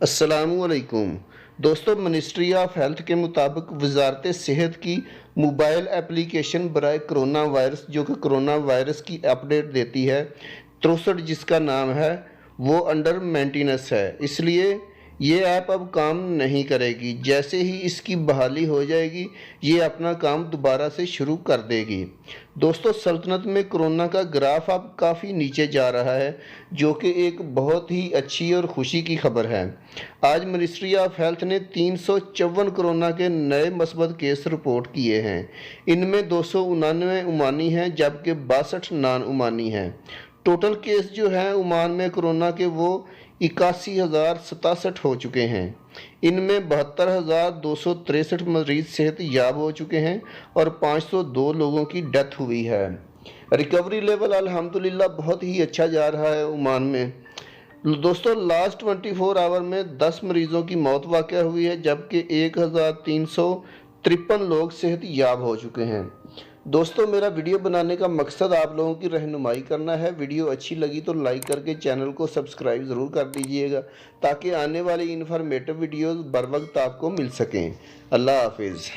अस्सलामुअलैकुम दोस्तों, ministry of health के मुताबिक वजारत सेहत की मोबाइल एप्लीकेशन बराए कोरोना वायरस जो कि कोरोना वायरस की अपडेट देती है 63 जिसका नाम है वो अंडर मेंटेनेंस है। इसलिए ये ऐप अब काम नहीं करेगी। जैसे ही इसकी बहाली हो जाएगी ये अपना काम दोबारा से शुरू कर देगी। दोस्तों, सल्तनत में कोरोना का ग्राफ अब काफ़ी नीचे जा रहा है, जो कि एक बहुत ही अच्छी और खुशी की खबर है। आज मिनिस्ट्री ऑफ हेल्थ ने 354 कोरोना के नए मस्बत केस रिपोर्ट किए हैं। इनमें 299 ओमानी हैं जबकि 62 नॉन ओमानी हैं। टोटल केस जो हैं ओमान में कोरोना के वो 81,067 हो चुके हैं। इनमें 72,263 मरीज सेहत याब हो चुके हैं और 502 लोगों की डेथ हुई है। रिकवरी लेवल अल्हम्दुलिल्लाह बहुत ही अच्छा जा रहा है ओमान में। दोस्तों, लास्ट 24 आवर में 10 मरीजों की मौत वाक़या हुई है जबकि 1,353 लोग सेहत याब हो चुके हैं। दोस्तों, मेरा वीडियो बनाने का मकसद आप लोगों की रहनुमाई करना है। वीडियो अच्छी लगी तो लाइक करके चैनल को सब्सक्राइब ज़रूर कर दीजिएगा ताकि आने वाली इन्फॉर्मेटिव वीडियोज़ बर वक्त आपको मिल सकें। अल्लाह हाफिज़।